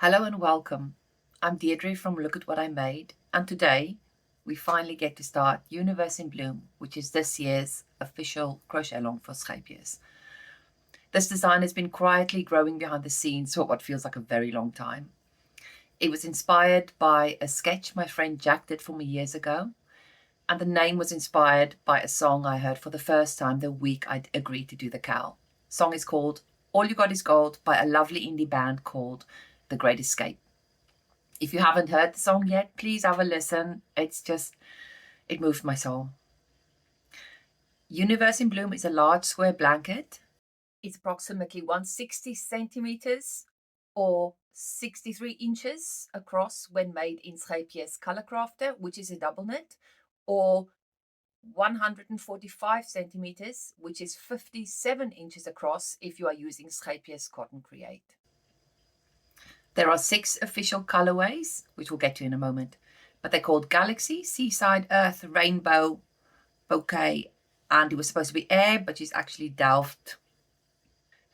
Hello and welcome. I'm Dedri from Lookatwhatimade, and today we finally get to start Universe in Bloom, which is this year's official crochet-along for Scheepjes. This design has been quietly growing behind the scenes for what feels like a very long time. It was inspired by a sketch my friend Jack did for me years ago, and the name was inspired by a song I heard for the first time the week I'd agreed to do the cowl. The song is called All You Got Is Gold by a lovely indie band called The Great Escape. If you haven't heard the song yet, please have a listen. It moved my soul. Universe in Bloom is a large square blanket. It's approximately 160 centimeters or 63 inches across when made in Scheepjes Color Crafter, which is a double knit, or 145 centimeters, which is 57 inches across if you are using Scheepjes Cotton Create. There are 6 official colorways, which we'll get to in a moment, but they're called Galaxy, Seaside, Earth, Rainbow, Bouquet, and it was supposed to be Air, but it's actually Delft.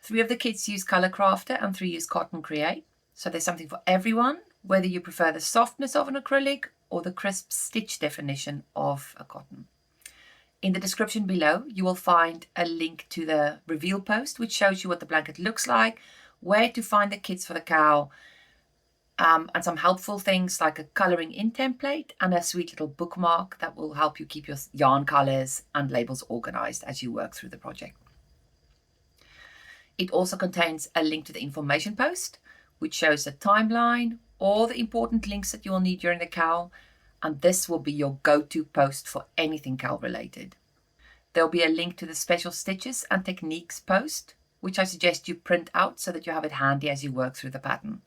3 of the kits use Color Crafter and 3 use Cotton Create, so there's something for everyone, whether you prefer the softness of an acrylic or the crisp stitch definition of a cotton. In the description below, you will find a link to the reveal post, which shows you what the blanket looks like, where to find the kits for the cowl, and some helpful things like a coloring in template and a sweet little bookmark that will help you keep your yarn colors and labels organized as you work through the project. It also contains a link to the information post, which shows the timeline, all the important links that you will need during the cowl, and this will be your go-to post for anything cowl related. There'll be a link to the special stitches and techniques post, which I suggest you print out so that you have it handy as you work through the pattern.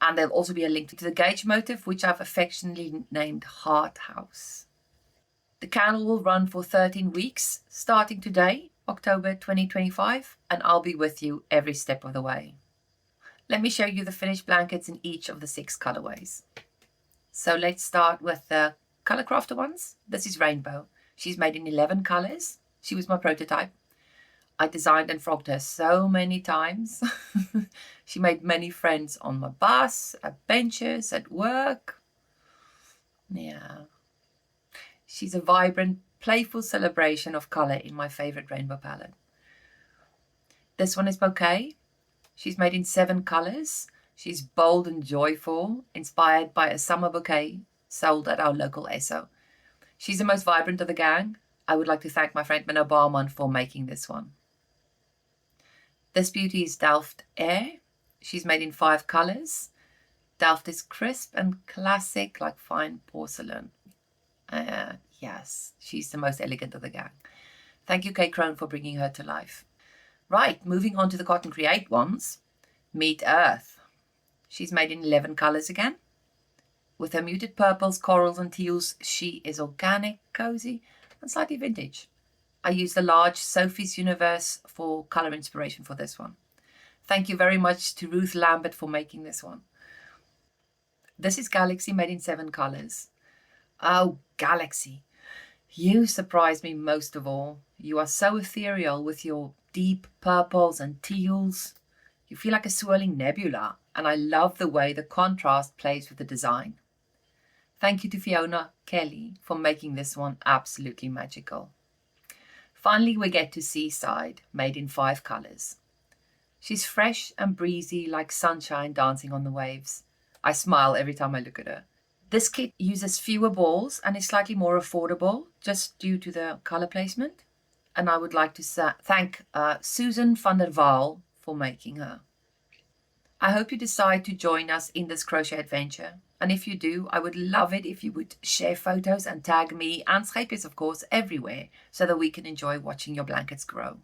And there'll also be a link to the gauge motif, which I've affectionately named Heart House. The cowl will run for 13 weeks, starting today, October 2025, and I'll be with you every step of the way. Let me show you the finished blankets in each of the 6 colorways. So let's start with the Color Crafter ones. This is Rainbow. She's made in 11 colors. She was my prototype. I designed and frogged her so many times. She made many friends on my bus, at benches, at work. Yeah. She's a vibrant, playful celebration of color in my favorite rainbow palette. This one is Bouquet. She's made in 7 colors. She's bold and joyful, inspired by a summer bouquet sold at our local Esso. She's the most vibrant of the gang. I would like to thank my friend Menno Barman for making this one. This beauty is Delft Air. She's made in 5 colors. Delft is crisp and classic, like fine porcelain. Yes, she's the most elegant of the gang. Thank you, Kay Crone, for bringing her to life. Right, moving on to the Cotton Create ones. Meet Earth. She's made in 11 colors again. With her muted purples, corals, and teals, she is organic, cozy, and slightly vintage. I used the large Sophie's Universe for color inspiration for this one. Thank you very much to Ruth Lambert for making this one. This is Galaxy, made in 7 colors. Oh, Galaxy, you surprised me most of all. You are so ethereal with your deep purples and teals. You feel like a swirling nebula, and I love the way the contrast plays with the design. Thank you to Fiona Kelly for making this one absolutely magical. Finally, we get to Seaside, made in 5 colors. She's fresh and breezy like sunshine dancing on the waves. I smile every time I look at her. This kit uses fewer balls and is slightly more affordable just due to the color placement. And I would like to thank Susan van der Waal for making her. I hope you decide to join us in this crochet adventure. And if you do, I would love it if you would share photos and tag me and Scheepjes, of course, everywhere so that we can enjoy watching your blankets grow.